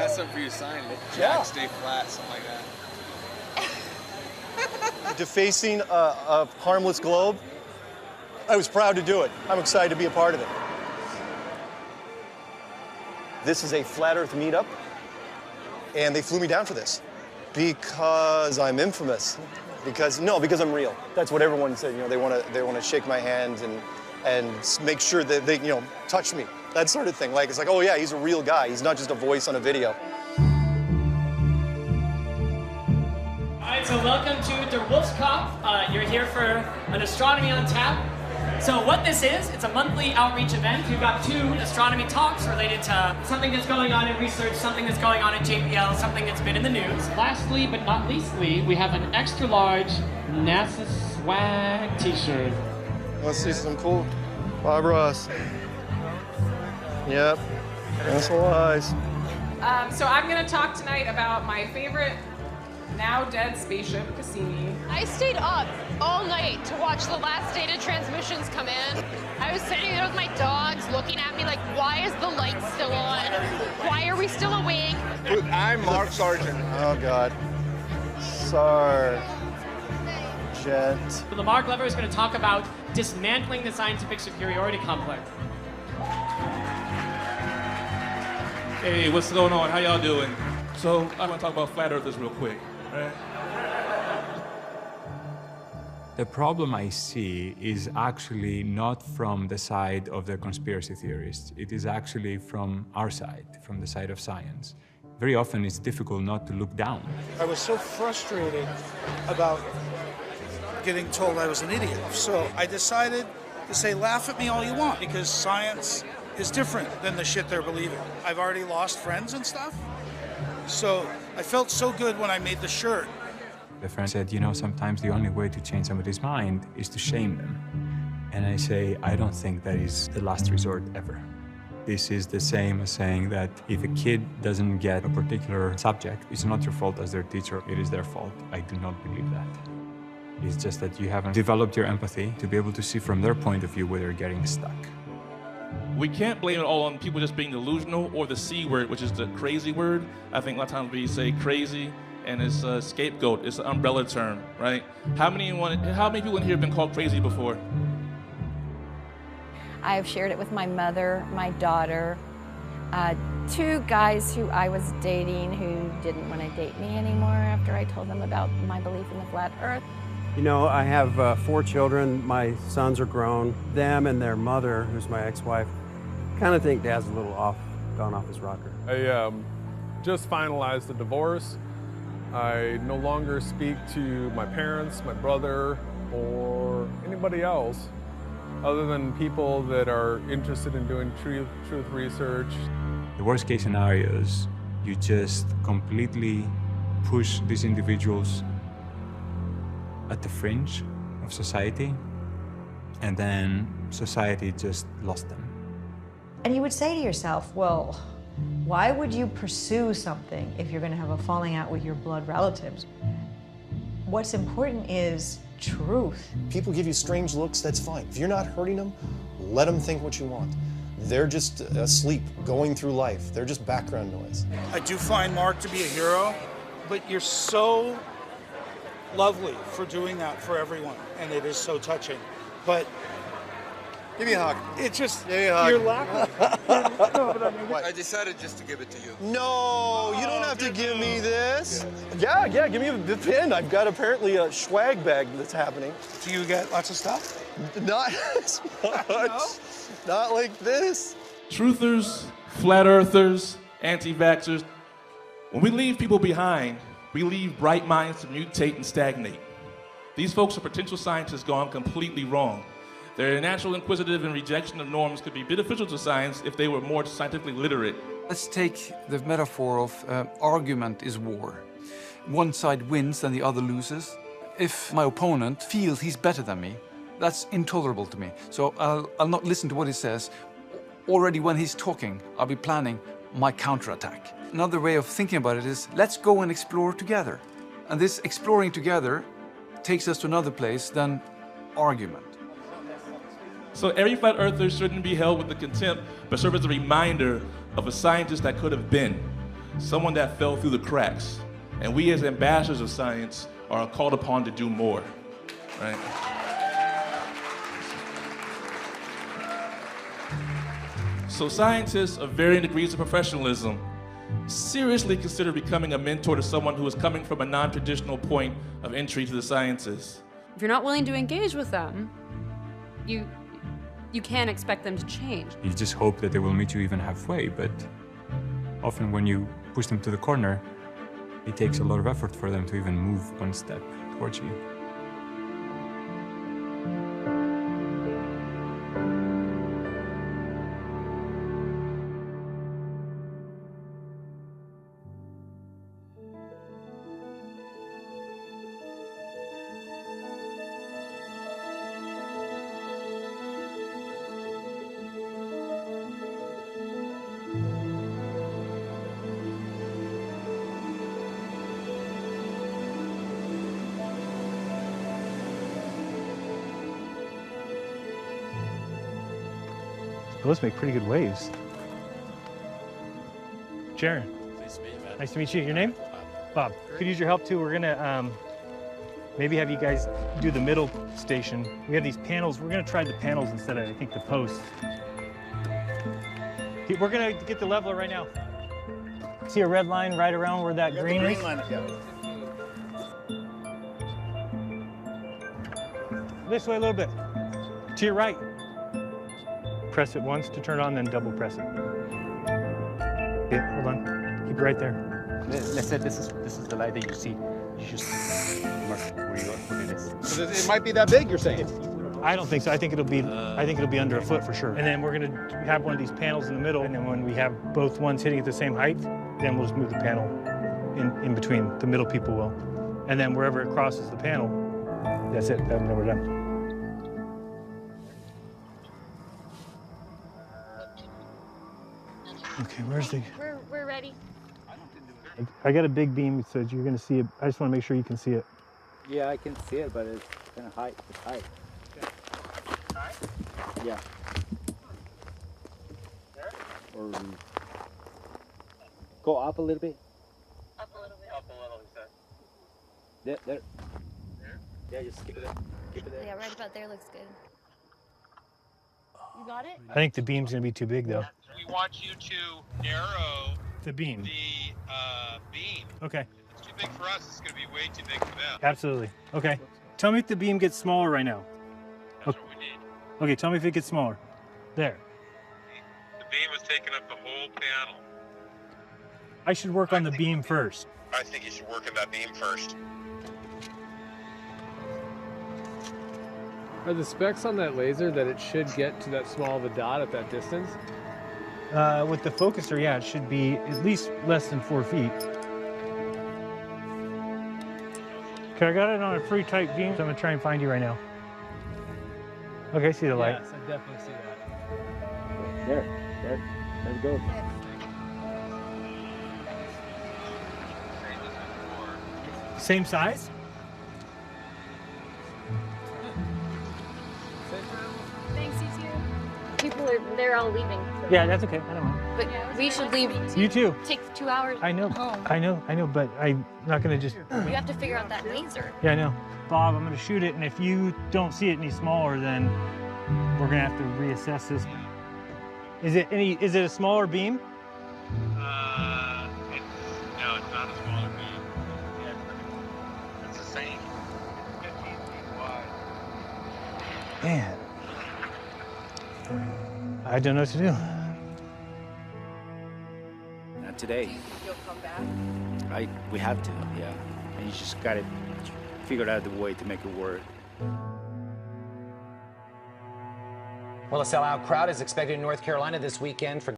got something for you to sign. Yeah. Jack, stay flat, something like that. Defacing a harmless globe. I was proud to do it. I'm excited to be a part of it. This is a flat Earth meetup, and they flew me down for this because I'm infamous. Because I'm real. That's what everyone said. You know, they want to shake my hand and make sure that they touch me. That sort of thing. Like, it's like, oh yeah, he's a real guy. He's not just a voice on a video. All right, so welcome to Der Wolfskopf. You're here for an Astronomy on Tap. So what this is, it's a monthly outreach event. We've got 2 astronomy talks related to something that's going on in research, something that's going on at JPL, something that's been in the news. Lastly, but not leastly, we have an extra large NASA swag t-shirt. Let's see some cool Bob Ross. Yep, that's wise. So I'm going to talk tonight about my favorite now dead spaceship, Cassini. I stayed up all night to watch the last data transmissions come in. I was sitting there with my dogs looking at me like, why is the light still on? Why are we still awake? I'm Mark Sargent. Oh God. Sargent. So Lamar Glover is going to talk about dismantling the scientific superiority complex. Hey, what's going on? How y'all doing? So I want to talk about flat earthers real quick. Right. The problem I see is actually not from the side of the conspiracy theorists. It is actually from our side, from the side of science. Very often it's difficult not to look down. I was so frustrated about getting told I was an idiot. So I decided to say, laugh at me all you want, because science is different than the shit they're believing. I've already lost friends and stuff. So I felt so good when I made the shirt. The friend said, you know, sometimes the only way to change somebody's mind is to shame them. And I say, I don't think that is the last resort ever. This is the same as saying that if a kid doesn't get a particular subject, it's not your fault as their teacher, it is their fault. I do not believe that. It's just that you haven't developed your empathy to be able to see from their point of view where they're getting stuck. We can't blame it all on people just being delusional or the C word, which is the crazy word. I think a lot of times we say crazy and it's a scapegoat, it's an umbrella term, right? How many people in here have been called crazy before? I have shared it with my mother, my daughter, 2 guys who I was dating who didn't want to date me anymore after I told them about my belief in the flat earth. You know, I have 4 children. My sons are grown. Them and their mother, who's my ex-wife, kind of think Dad's a little gone off his rocker. I just finalized the divorce. I no longer speak to my parents, my brother, or anybody else other than people that are interested in doing truth research. The worst case scenarios, you just completely push these individuals at the fringe of society, and then society just lost them. And you would say to yourself, well, why would you pursue something if you're going to have a falling out with your blood relatives? What's important is truth. People give you strange looks, that's fine. If you're not hurting them, let them think what you want. They're just asleep, going through life. They're just background noise. I do find Mark to be a hero, but you're so lovely for doing that for everyone, and it is so touching. But give me a hug. It just, give me a hug. You're laughing. I decided just to give it to you. No, you don't have to give me this. Yeah, give me the pin. I've got apparently a swag bag that's happening. Do you get lots of stuff? Not as much. No? Not like this. Truthers, flat earthers, anti-vaxxers. When we leave people behind, we leave bright minds to mutate and stagnate. These folks are potential scientists gone completely wrong. Their natural inquisitive and rejection of norms could be beneficial to science if they were more scientifically literate. Let's take the metaphor of argument is war. One side wins and the other loses. If my opponent feels he's better than me, that's intolerable to me. So I'll not listen to what he says. Already when he's talking, I'll be planning my counterattack. Another way of thinking about it is, let's go and explore together. And this exploring together takes us to another place than argument. So every flat earther shouldn't be held with the contempt, but serve as a reminder of a scientist that could have been. someone that fell through the cracks. And we as ambassadors of science are called upon to do more, right? So scientists of varying degrees of professionalism seriously consider becoming a mentor to someone who is coming from a non-traditional point of entry to the sciences. If you're not willing to engage with them, you can't expect them to change. You just hope that they will meet you even halfway, but often when you push them to the corner, it takes a lot of effort for them to even move one step towards you. Those make pretty good waves. Jaron. Nice to meet you, man. Nice to meet you. Your name? Bob. Could use your help too. We're gonna maybe have you guys do the middle station. We have these panels. We're gonna try the panels instead of, I think, the posts. We're gonna get the leveler right now. See a red line right around where that green is? Line, yeah. This way a little bit. To your right. Press it once to turn on, then double press it. Yeah, hold on. Keep it right there. Let's say this is the light that you see. You just mark where you are, what it is. So it might be that big, you're saying? I don't think so. I think it'll be under a foot for sure. And then we're gonna have one of these panels in the middle, and then when we have both ones hitting at the same height, then we'll just move the panel in between. The middle people will. And then wherever it crosses the panel, that's it. Then we're done. Okay, where's the... We're ready. I got a big beam, so you're gonna see it. I just wanna make sure you can see it. Yeah, I can see it, but it's kind of high. It's high. High? Yeah. There? Or go up a little bit. Up a little bit. Up a little, you said. There. There? Yeah, just keep it there. Keep it there. Yeah, right about there looks good. You got it? I think the beam's gonna be too big, though. We want you to narrow The beam. the beam. Okay. If it's too big for us, it's going to be way too big for them. Absolutely. Okay. Tell me if the beam gets smaller right now. That's what we need. Okay, tell me if it gets smaller. There. The beam is taking up the whole panel. I should work on the beam first. I think you should work on that beam first. Are the specs on that laser that it should get to that small of a dot at that distance? With the focuser, yeah, it should be at least less than 4 feet. Okay, I got it on a pretty tight beam, so I'm gonna try and find you right now. Okay, I see the light. Yes, I definitely see that. There it goes. Same size? Thanks, you too. People they're all leaving. So. Yeah, that's okay. I don't mind. But we should leave. You too. Takes 2 hours. I know, but I'm not gonna just... You have to figure out that laser. Yeah, I know. Bob, I'm gonna shoot it, and if you don't see it any smaller, then we're gonna have to reassess this. Is it a smaller beam? No, it's not a smaller beam. Yeah, it's the same. 15 feet wide. Man. I don't know what to do. Not today. You'll come back? We have to, yeah. And you just gotta figure out the way to make it work. Well, a sellout crowd is expected in North Carolina this weekend for